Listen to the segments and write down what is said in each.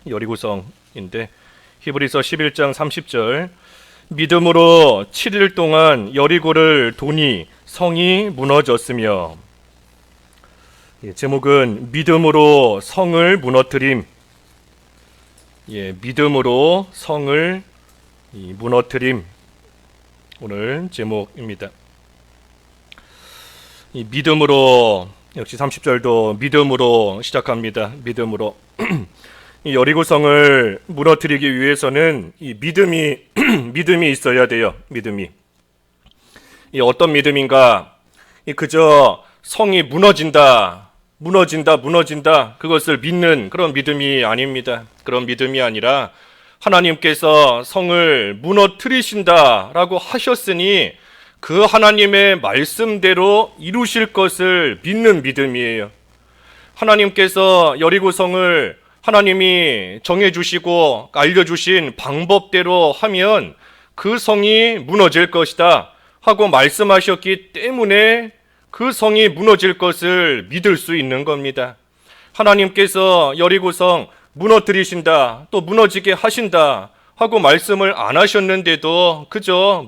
여리고성인데 히브리서 11장 30절 믿음으로 7일 동안 여리고를 도니 성이 무너졌으며 제목은 믿음으로 성을 무너뜨림. 믿음으로 성을 무너뜨림 오늘 제목입니다. 이 믿음으로 역시 30절도 믿음으로 시작합니다. 믿음으로 이 여리고성을 무너뜨리기 위해서는 이 믿음이 있어야 돼요. 믿음이. 이 어떤 믿음인가? 이 그저 성이 무너진다 그것을 믿는 그런 믿음이 아닙니다. 그런 믿음이 아니라 하나님께서 성을 무너뜨리신다라고 하셨으니 그 하나님의 말씀대로 이루실 것을 믿는 믿음이에요. 하나님께서 여리고성을 하나님이 정해주시고 알려주신 방법대로 하면 그 성이 무너질 것이다 하고 말씀하셨기 때문에 그 성이 무너질 것을 믿을 수 있는 겁니다. 하나님께서 여리고성 무너뜨리신다, 또 무너지게 하신다 하고 말씀을 안 하셨는데도 그저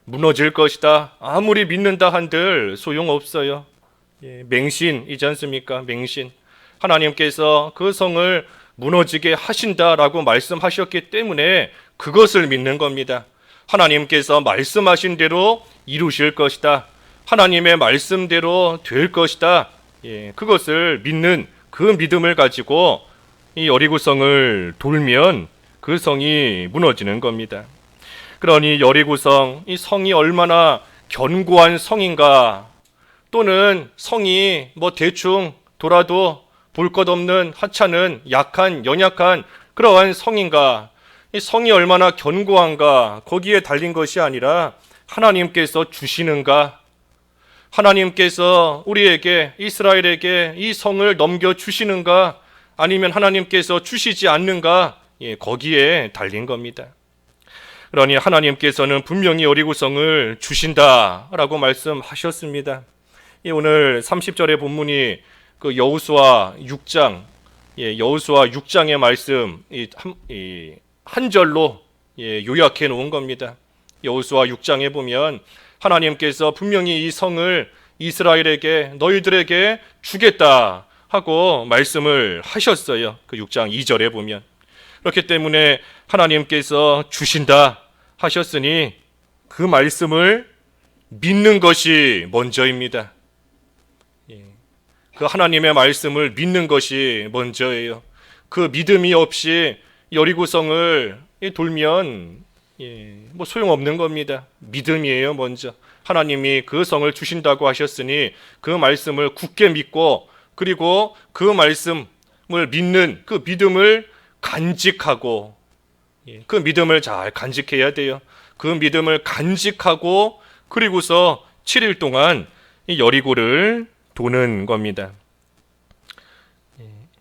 무너질 것이다, 아무리 믿는다 한들 소용없어요. 맹신이지 않습니까? 맹신. 하나님께서 그 성을 무너지게 하신다라고 말씀하셨기 때문에 그것을 믿는 겁니다. 하나님께서 말씀하신 대로 이루실 것이다, 하나님의 말씀대로 될 것이다, 그것을 믿는 그 믿음을 가지고 이 여리고성을 돌면 그 성이 무너지는 겁니다. 그러니 여리고성, 이 성이 얼마나 견고한 성인가, 또는 성이 대충 돌아도 볼 것 없는 하찮은 약한 연약한 그러한 성인가, 이 성이 얼마나 견고한가, 거기에 달린 것이 아니라 하나님께서 주시는가, 하나님께서 우리에게, 이스라엘에게 이 성을 넘겨주시는가, 아니면 하나님께서 주시지 않는가, 거기에 달린 겁니다. 그러니 하나님께서는 분명히 여리고성을 주신다라고 말씀하셨습니다. 오늘 30절의 본문이 그 여호수아 6장, 여호수아 6장의 말씀 한 절로 요약해 놓은 겁니다. 여호수아 6장에 보면 하나님께서 분명히 이 성을 이스라엘에게, 너희들에게 주겠다 하고 말씀을 하셨어요. 그 6장 2절에 보면. 그렇기 때문에 하나님께서 주신다 하셨으니 그 말씀을 믿는 것이 먼저입니다. 그 하나님의 말씀을 믿는 것이 먼저예요. 그 믿음이 없이 여리고성을 돌면 소용없는 겁니다. 믿음이에요. 먼저 하나님이 그 성을 주신다고 하셨으니 그 말씀을 굳게 믿고, 그리고 그 말씀을 믿는 그 믿음을 간직하고, 그 믿음을 잘 간직해야 돼요. 그 믿음을 간직하고 그리고서 7일 동안 이 여리고를 도는 겁니다.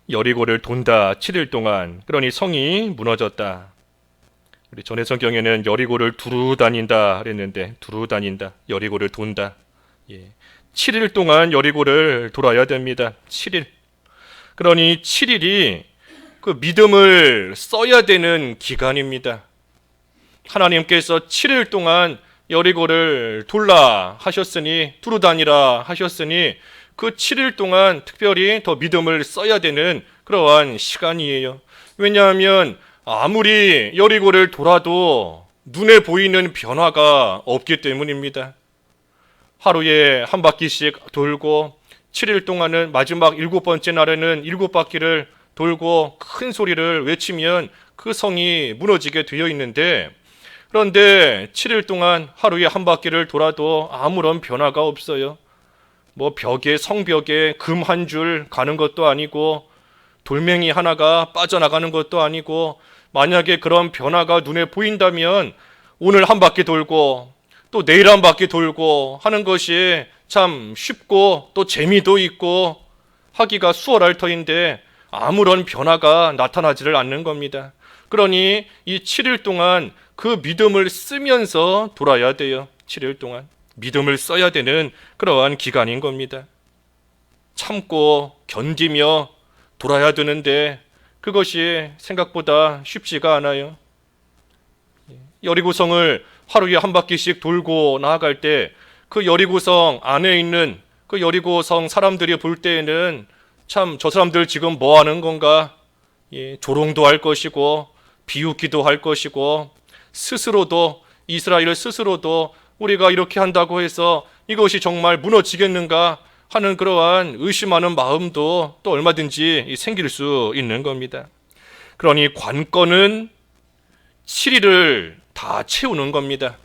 여리고를 돈다, 7일 동안. 그러니 성이 무너졌다. 우리 전해 성경에는 여리고를 두루 다닌다 그랬는데, 두루 다닌다, 여리고를 돈다. 7일 동안 여리고를 돌아야 됩니다. 7일. 그러니 7일이 그 믿음을 써야 되는 기간입니다. 하나님께서 7일 동안 여리고를 돌라 하셨으니, 두루 다니라 하셨으니 그 7일 동안 특별히 더 믿음을 써야 되는 그러한 시간이에요. 왜냐하면 아무리 여리고를 돌아도 눈에 보이는 변화가 없기 때문입니다. 하루에 한 바퀴씩 돌고 7일 동안은 마지막 7번째 날에는 7바퀴를 돌고 큰 소리를 외치면 그 성이 무너지게 되어 있는데, 그런데 7일 동안 하루에 한 바퀴를 돌아도 아무런 변화가 없어요. 성벽에 금 한 줄 가는 것도 아니고, 돌멩이 하나가 빠져나가는 것도 아니고, 만약에 그런 변화가 눈에 보인다면 오늘 한 바퀴 돌고 또 내일 한 바퀴 돌고 하는 것이 참 쉽고 또 재미도 있고 하기가 수월할 터인데 아무런 변화가 나타나지를 않는 겁니다. 그러니 이 7일 동안 그 믿음을 쓰면서 돌아야 돼요. 7일 동안 믿음을 써야 되는 그러한 기간인 겁니다. 참고 견디며 돌아야 되는데 그것이 생각보다 쉽지가 않아요. 여리고성을 하루에 한 바퀴씩 돌고 나아갈 때 그 여리고성 안에 있는 그 여리고성 사람들이 볼 때에는 참 저 사람들 지금 뭐 하는 건가? 조롱도 할 것이고 비웃기도 할 것이고 스스로도 이스라엘 스스로도 우리가 이렇게 한다고 해서 이것이 정말 무너지겠는가 하는 그러한 의심하는 마음도 또 얼마든지 생길 수 있는 겁니다. 그러니 관건은 7일을 다 채우는 겁니다.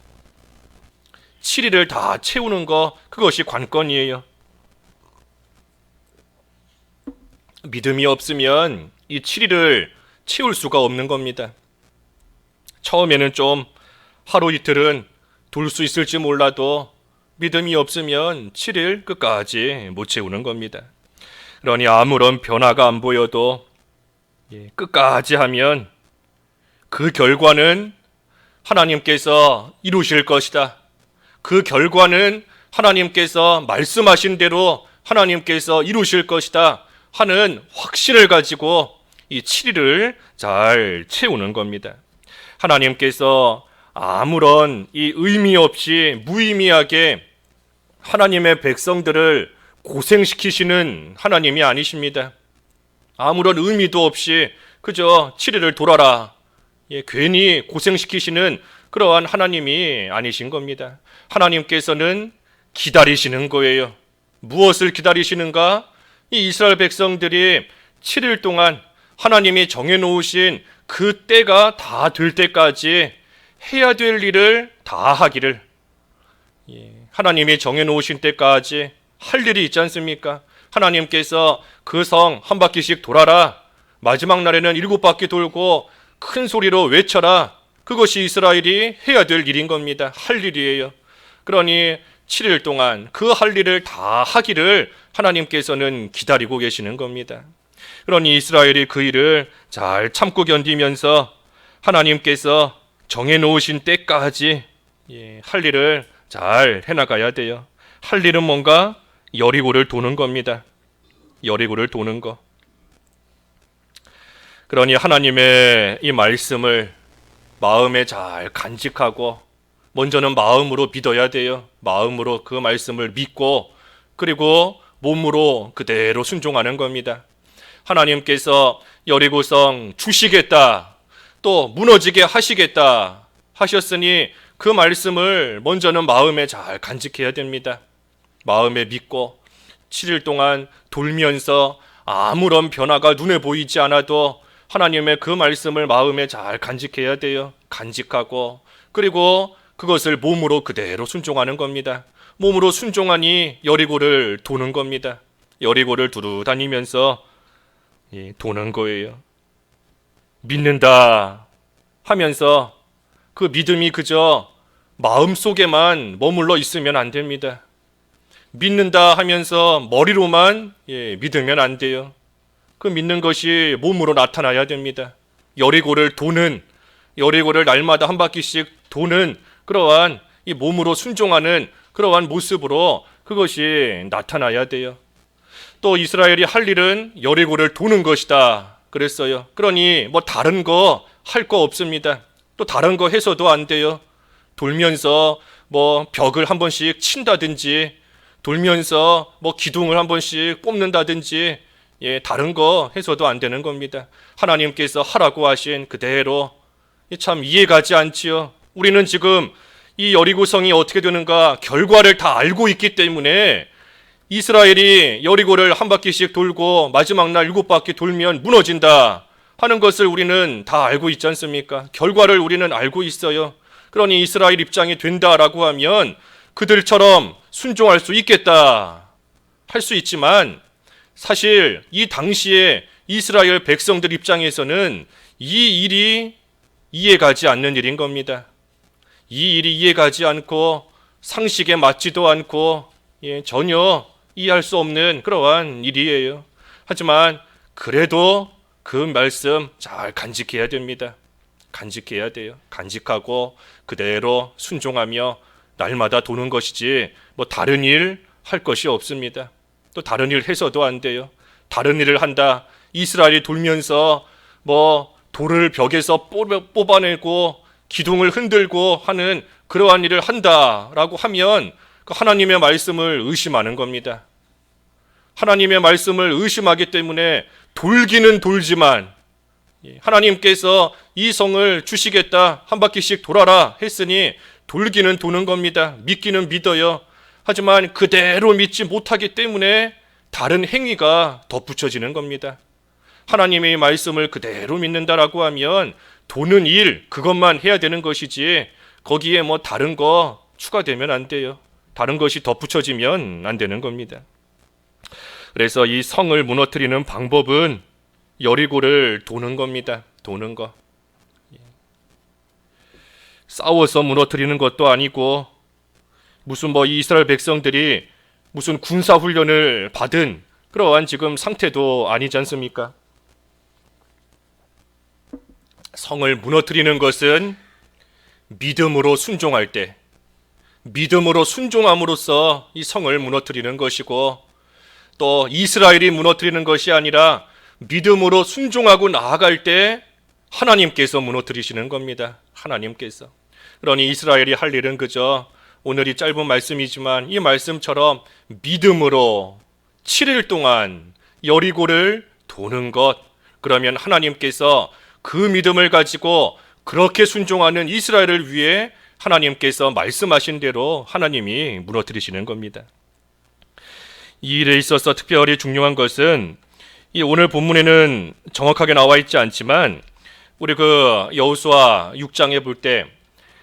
7일을 다 채우는 거, 그것이 관건이에요. 믿음이 없으면 이 7일을 채울 수가 없는 겁니다. 처음에는 좀 하루 이틀은 돌 수 있을지 몰라도 믿음이 없으면 7일 끝까지 못 채우는 겁니다. 그러니 아무런 변화가 안 보여도 끝까지 하면 그 결과는 하나님께서 이루실 것이다. 그 결과는 하나님께서 말씀하신 대로 하나님께서 이루실 것이다 하는 확신을 가지고 이 7일을 잘 채우는 겁니다. 하나님께서 아무런 이 의미 없이 무의미하게 하나님의 백성들을 고생시키시는 하나님이 아니십니다. 아무런 의미도 없이 그저 7일을 돌아라, 괜히 고생시키시는 그러한 하나님이 아니신 겁니다. 하나님께서는 기다리시는 거예요. 무엇을 기다리시는가? 이 이스라엘 백성들이 7일 동안 하나님이 정해놓으신 그 때가 다 될 때까지 해야 될 일을 다 하기를, 하나님이 정해놓으신 때까지 할 일이 있지 않습니까? 하나님께서 그 성 한 바퀴씩 돌아라, 마지막 날에는 7바퀴 돌고 큰 소리로 외쳐라, 그것이 이스라엘이 해야 될 일인 겁니다. 할 일이에요. 그러니 7일 동안 그 할 일을 다 하기를 하나님께서는 기다리고 계시는 겁니다. 그러니 이스라엘이 그 일을 잘 참고 견디면서 하나님께서 정해놓으신 때까지 할 일을 잘 해나가야 돼요. 할 일은 뭔가? 여리고를 도는 겁니다. 여리고를 도는 거. 그러니 하나님의 이 말씀을 마음에 잘 간직하고 먼저는 마음으로 믿어야 돼요. 마음으로 그 말씀을 믿고 그리고 몸으로 그대로 순종하는 겁니다. 하나님께서 여리고성 주시겠다, 또 무너지게 하시겠다 하셨으니 그 말씀을 먼저는 마음에 잘 간직해야 됩니다. 마음에 믿고 7일 동안 돌면서 아무런 변화가 눈에 보이지 않아도 하나님의 그 말씀을 마음에 잘 간직해야 돼요. 간직하고 그리고 그것을 몸으로 그대로 순종하는 겁니다. 몸으로 순종하니 여리고를 도는 겁니다. 여리고를 두루 다니면서 도는 거예요. 믿는다 하면서 그 믿음이 그저 마음속에만 머물러 있으면 안 됩니다. 믿는다 하면서 머리로만 믿으면 안 돼요. 그 믿는 것이 몸으로 나타나야 됩니다. 여리고를 도는, 여리고를 날마다 한 바퀴씩 도는 그러한 이 몸으로 순종하는 그러한 모습으로 그것이 나타나야 돼요. 또 이스라엘이 할 일은 여리고를 도는 것이다 그랬어요. 그러니 뭐 다른 거 할 거 없습니다. 또 다른 거 해서도 안 돼요. 돌면서 뭐 벽을 한 번씩 친다든지 돌면서 뭐 기둥을 한 번씩 뽑는다든지 다른 거 해서도 안 되는 겁니다. 하나님께서 하라고 하신 그대로. 참 이해가지 않지요. 우리는 지금 이 여리고성이 어떻게 되는가 결과를 다 알고 있기 때문에 이스라엘이 여리고를 한 바퀴씩 돌고 마지막 날 7바퀴 돌면 무너진다 하는 것을 우리는 다 알고 있지 않습니까? 결과를 우리는 알고 있어요. 그러니 이스라엘 입장이 된다라고 하면 그들처럼 순종할 수 있겠다 할 수 있지만 사실 이 당시에 이스라엘 백성들 입장에서는 이 일이 이해가지 않는 일인 겁니다. 이 일이 이해가지 않고 상식에 맞지도 않고 전혀 이해할 수 없는 그러한 일이에요. 하지만 그래도 그 말씀 잘 간직해야 됩니다. 간직해야 돼요. 간직하고 그대로 순종하며 날마다 도는 것이지 뭐 다른 일 할 것이 없습니다. 또 다른 일 해서도 안 돼요. 다른 일을 한다. 이스라엘이 돌면서 뭐 돌을 벽에서 뽑아내고 기둥을 흔들고 하는 그러한 일을 한다라고 하면 그 하나님의 말씀을 의심하는 겁니다. 하나님의 말씀을 의심하기 때문에 돌기는 돌지만 하나님께서 이 성을 주시겠다, 한 바퀴씩 돌아라 했으니 돌기는 도는 겁니다. 믿기는 믿어요. 하지만 그대로 믿지 못하기 때문에 다른 행위가 덧붙여지는 겁니다. 하나님의 말씀을 그대로 믿는다라고 하면 도는 일, 그것만 해야 되는 것이지 거기에 뭐 다른 거 추가되면 안 돼요. 다른 것이 덧붙여지면 안 되는 겁니다. 그래서 이 성을 무너뜨리는 방법은 여리고를 도는 겁니다. 도는 거. 싸워서 무너뜨리는 것도 아니고 무슨 뭐 이스라엘 백성들이 무슨 군사 훈련을 받은 그러한 지금 상태도 아니지 않습니까? 성을 무너뜨리는 것은 믿음으로 순종할 때, 믿음으로 순종함으로써 이 성을 무너뜨리는 것이고, 또 이스라엘이 무너뜨리는 것이 아니라 믿음으로 순종하고 나아갈 때 하나님께서 무너뜨리시는 겁니다. 하나님께서. 그러니 이스라엘이 할 일은 그저 오늘이 짧은 말씀이지만 이 말씀처럼 믿음으로 7일 동안 여리고를 도는 것, 그러면 하나님께서 그 믿음을 가지고 그렇게 순종하는 이스라엘을 위해 하나님께서 말씀하신 대로 하나님이 무너뜨리시는 겁니다. 이 일에 있어서 특별히 중요한 것은 이 오늘 본문에는 정확하게 나와 있지 않지만 우리 그 여호수아 6장에 볼 때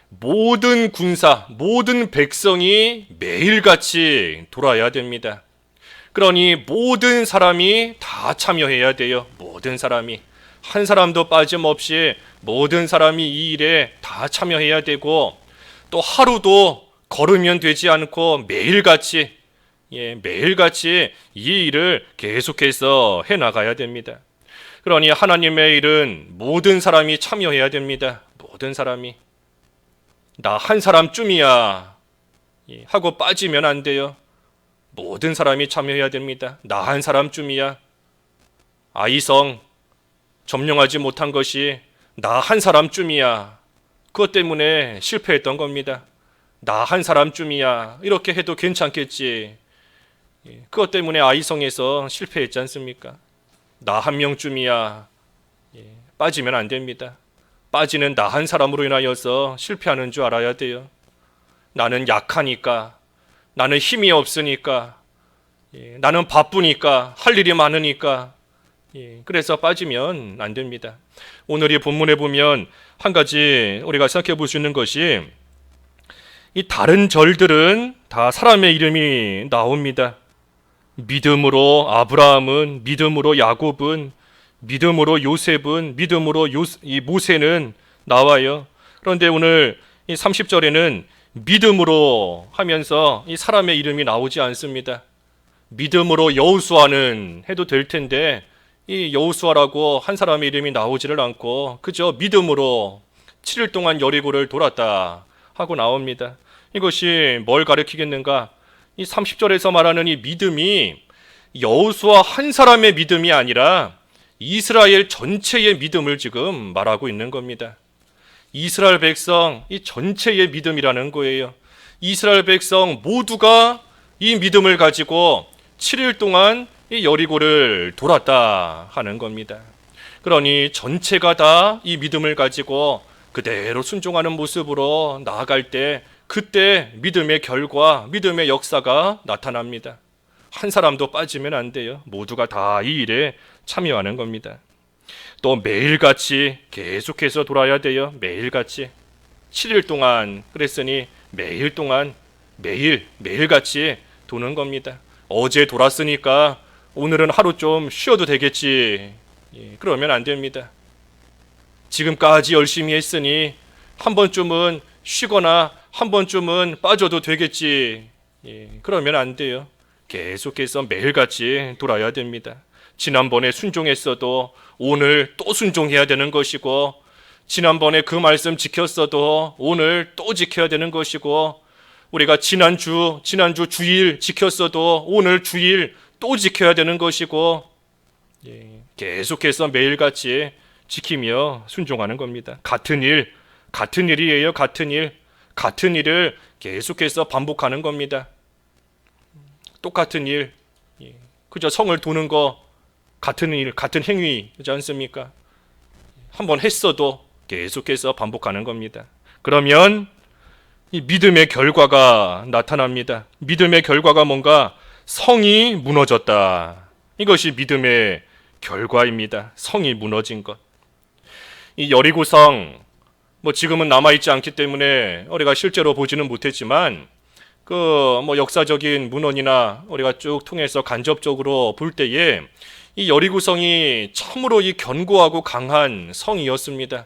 모든 군사, 모든 백성이 매일같이 돌아야 됩니다. 그러니 모든 사람이 다 참여해야 돼요. 모든 사람이. 한 사람도 빠짐없이 모든 사람이 이 일에 다 참여해야 되고, 또 하루도 걸으면 되지 않고 매일같이 매일같이 이 일을 계속해서 해나가야 됩니다. 그러니 하나님의 일은 모든 사람이 참여해야 됩니다. 모든 사람이. 나 한 사람쯤이야 하고 빠지면 안 돼요. 모든 사람이 참여해야 됩니다. 나 한 사람쯤이야. 아이성 점령하지 못한 것이 나 한 사람쯤이야. 그것 때문에 실패했던 겁니다. 나 한 사람쯤이야. 이렇게 해도 괜찮겠지. 그것 때문에 아이성에서 실패했지 않습니까? 나 한 명쯤이야. 빠지면 안 됩니다. 빠지는 나 한 사람으로 인하여서 실패하는 줄 알아야 돼요. 나는 약하니까, 나는 힘이 없으니까, 나는 바쁘니까, 할 일이 많으니까, 그래서 빠지면 안 됩니다. 오늘 이 본문에 보면 한 가지 우리가 생각해 볼 수 있는 것이, 이 다른 절들은 다 사람의 이름이 나옵니다. 믿음으로 아브라함은, 믿음으로 야곱은, 믿음으로 요셉은, 믿음으로 이 모세는 나와요. 그런데 오늘 이 30절에는 믿음으로 하면서 이 사람의 이름이 나오지 않습니다. 믿음으로 여호수아는 해도 될 텐데 이 여호수아라고 한 사람의 이름이 나오지를 않고 그저 믿음으로 7일 동안 여리고를 돌았다 하고 나옵니다. 이것이 뭘 가리키겠는가? 이 30절에서 말하는 이 믿음이 여호수아 한 사람의 믿음이 아니라 이스라엘 전체의 믿음을 지금 말하고 있는 겁니다. 이스라엘 백성 이 전체의 믿음이라는 거예요. 이스라엘 백성 모두가 이 믿음을 가지고 7일 동안 이 여리고를 돌았다 하는 겁니다. 그러니 전체가 다 이 믿음을 가지고 그대로 순종하는 모습으로 나아갈 때 그때 믿음의 결과, 믿음의 역사가 나타납니다. 한 사람도 빠지면 안 돼요. 모두가 다 이 일에 참여하는 겁니다. 또 매일같이 계속해서 돌아야 돼요. 매일같이 7일 동안 그랬으니 매일 동안 매일같이 도는 겁니다. 어제 돌았으니까 오늘은 하루 좀 쉬어도 되겠지. 그러면 안 됩니다. 지금까지 열심히 했으니 한 번쯤은 쉬거나 한 번쯤은 빠져도 되겠지. 그러면 안 돼요. 계속해서 매일같이 돌아야 됩니다. 지난번에 순종했어도 오늘 또 순종해야 되는 것이고, 지난번에 그 말씀 지켰어도 오늘 또 지켜야 되는 것이고, 우리가 지난주 주일 지켰어도 오늘 주일 또 지켜야 되는 것이고, 계속해서 매일같이 지키며 순종하는 겁니다. 같은 일이에요. 같은 일을 계속해서 반복하는 겁니다. 똑같은 일, 그저 성을 도는 거 같은 일, 같은 행위지 않습니까? 한번 했어도 계속해서 반복하는 겁니다. 그러면 이 믿음의 결과가 나타납니다. 믿음의 결과가 뭔가? 성이 무너졌다. 이것이 믿음의 결과입니다. 성이 무너진 것. 이 여리고성, 지금은 남아있지 않기 때문에 우리가 실제로 보지는 못했지만 역사적인 문헌이나 우리가 쭉 통해서 간접적으로 볼 때에 이 여리고성이 참으로 이 견고하고 강한 성이었습니다.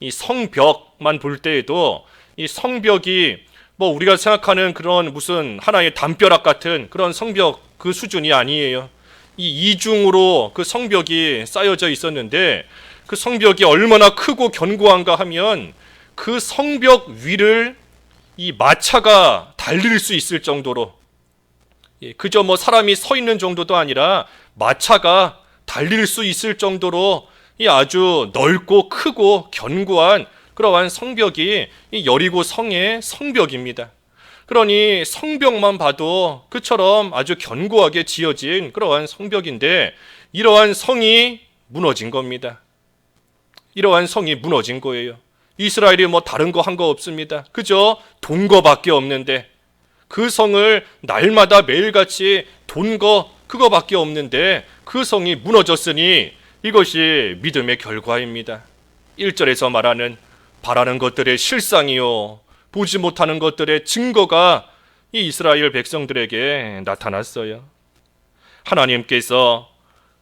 이 성벽만 볼 때에도 이 성벽이 우리가 생각하는 그런 무슨 하나의 담벼락 같은 그런 성벽 그 수준이 아니에요. 이 이중으로 그 성벽이 쌓여져 있었는데 그 성벽이 얼마나 크고 견고한가 하면 그 성벽 위를 이 마차가 달릴 수 있을 정도로, 그저 사람이 서 있는 정도도 아니라 마차가 달릴 수 있을 정도로 이 아주 넓고 크고 견고한 그러한 성벽이 이 여리고 성의 성벽입니다. 그러니 성벽만 봐도 그처럼 아주 견고하게 지어진 그러한 성벽인데 이러한 성이 무너진 겁니다. 이러한 성이 무너진 거예요. 이스라엘이 다른 거 한 거 없습니다. 그저 돈 거밖에 없는데 그 성을 날마다 매일같이 돈 거 그거밖에 없는데 그 성이 무너졌으니 이것이 믿음의 결과입니다. 1절에서 말하는 바라는 것들의 실상이요 보지 못하는 것들의 증거가 이 이스라엘 백성들에게 나타났어요. 하나님께서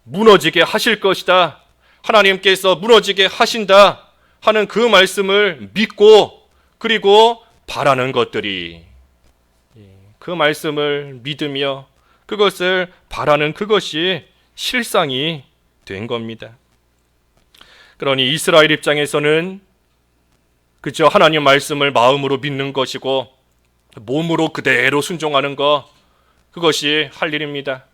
무너지게 하실 것이다. 하나님께서 무너지게 하신다 하는 그 말씀을 믿고 그리고 바라는 것들이 그 말씀을 믿으며 그것을 바라는 그것이 실상이 된 겁니다. 그러니 이스라엘 입장에서는 그저 하나님 말씀을 마음으로 믿는 것이고 몸으로 그대로 순종하는 것, 그것이 할 일입니다.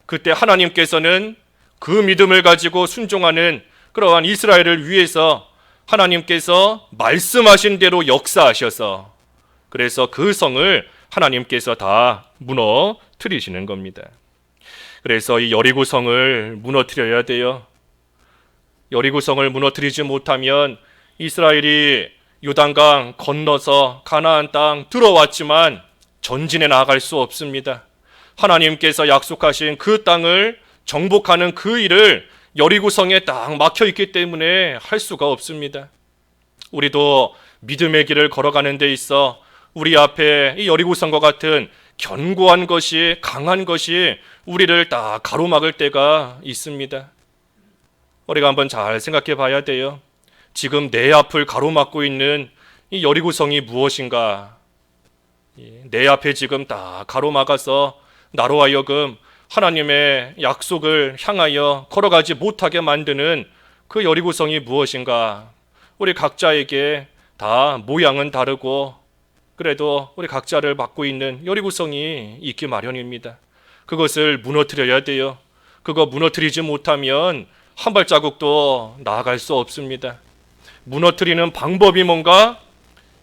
그때 하나님께서는 그 믿음을 가지고 순종하는 그러한 이스라엘을 위해서 하나님께서 말씀하신 대로 역사하셔서 그래서 그 성을 하나님께서 다 무너뜨리시는 겁니다. 그래서 이 여리고 성을 무너뜨려야 돼요. 여리고 성을 무너뜨리지 못하면 이스라엘이 요단강 건너서 가나안 땅 들어왔지만 전진해 나아갈 수 없습니다. 하나님께서 약속하신 그 땅을 정복하는 그 일을 여리고 성에 딱 막혀 있기 때문에 할 수가 없습니다. 우리도 믿음의 길을 걸어가는 데 있어 우리 앞에 이 여리고 성과 같은 견고한 것이, 강한 것이 우리를 딱 가로막을 때가 있습니다. 우리가 한번 잘 생각해 봐야 돼요. 지금 내 앞을 가로막고 있는 이 여리고 성이 무엇인가? 내 앞에 지금 딱 가로막아서 나로 하여금 하나님의 약속을 향하여 걸어가지 못하게 만드는 그 여리고 성이 무엇인가? 우리 각자에게 다 모양은 다르고 그래도 우리 각자를 맡고 있는 여리고 성이 있기 마련입니다. 그것을 무너뜨려야 돼요. 그거 무너뜨리지 못하면 한 발자국도 나아갈 수 없습니다. 무너뜨리는 방법이 뭔가?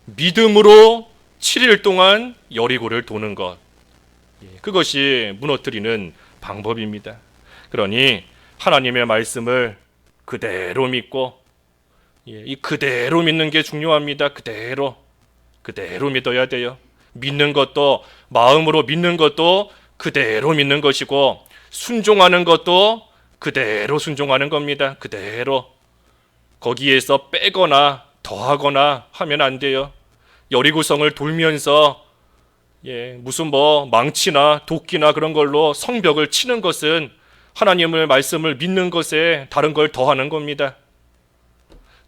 믿음으로 7일 동안 여리고를 도는 것. 그것이 무너뜨리는 방법입니다. 그러니 하나님의 말씀을 그대로 믿고 이 그대로 믿는 게 중요합니다. 그대로 믿어야 돼요. 믿는 것도 마음으로 믿는 것도 그대로 믿는 것이고 순종하는 것도 그대로 순종하는 겁니다. 그대로. 거기에서 빼거나 더하거나 하면 안 돼요. 여리고성을 돌면서 무슨 망치나 도끼나 그런 걸로 성벽을 치는 것은 하나님의 말씀을 믿는 것에 다른 걸 더하는 겁니다.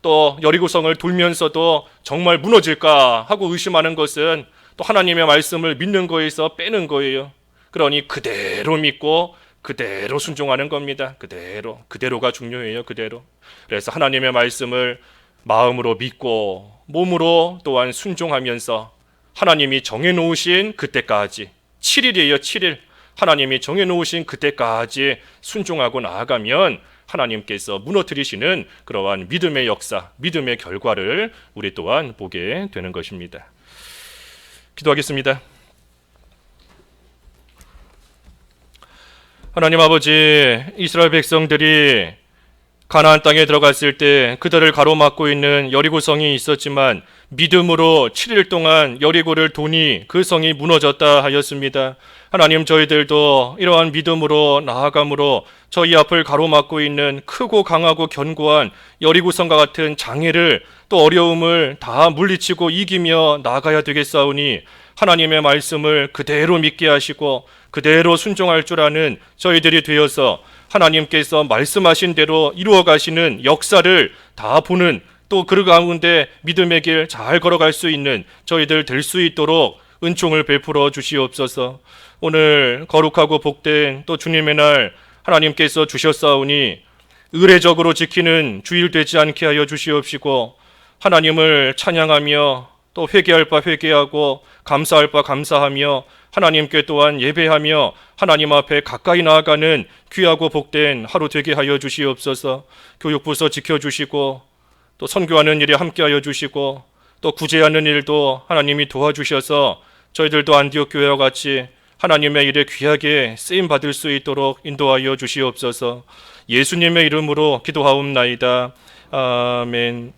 또 여리고성을 돌면서도 정말 무너질까 하고 의심하는 것은 또 하나님의 말씀을 믿는 거에서 빼는 거예요. 그러니 그대로 믿고 그대로 순종하는 겁니다. 그대로가 중요해요. 그대로. 그래서 하나님의 말씀을 마음으로 믿고 몸으로 또한 순종하면서 하나님이 정해놓으신 그때까지 7일이에요. 7일. 하나님이 정해놓으신 그때까지 순종하고 나아가면 하나님께서 무너뜨리시는 그러한 믿음의 역사, 믿음의 결과를 우리 또한 보게 되는 것입니다. 기도하겠습니다. 하나님 아버지, 이스라엘 백성들이 가나안 땅에 들어갔을 때 그들을 가로막고 있는 여리고성이 있었지만 믿음으로 7일 동안 여리고를 도니 그 성이 무너졌다 하였습니다. 하나님, 저희들도 이러한 믿음으로 나아감으로 저희 앞을 가로막고 있는 크고 강하고 견고한 여리고성과 같은 장애를 또 어려움을 다 물리치고 이기며 나아가야 되겠사오니 하나님의 말씀을 그대로 믿게 하시고 그대로 순종할 줄 아는 저희들이 되어서 하나님께서 말씀하신 대로 이루어 가시는 역사를 다 보는, 또 그 가운데 믿음의 길 잘 걸어갈 수 있는 저희들 될 수 있도록 은총을 베풀어 주시옵소서. 오늘 거룩하고 복된 또 주님의 날 하나님께서 주셨사오니 의례적으로 지키는 주일 되지 않게 하여 주시옵시고, 하나님을 찬양하며 또 회개할 바 회개하고 감사할 바 감사하며 하나님께 또한 예배하며 하나님 앞에 가까이 나아가는 귀하고 복된 하루 되게 하여 주시옵소서. 교육부서 지켜주시고 또 선교하는 일에 함께하여 주시고 또 구제하는 일도 하나님이 도와주셔서 저희들도 안디옥 교회와 같이 하나님의 일에 귀하게 쓰임 받을 수 있도록 인도하여 주시옵소서. 예수님의 이름으로 기도하옵나이다. 아멘.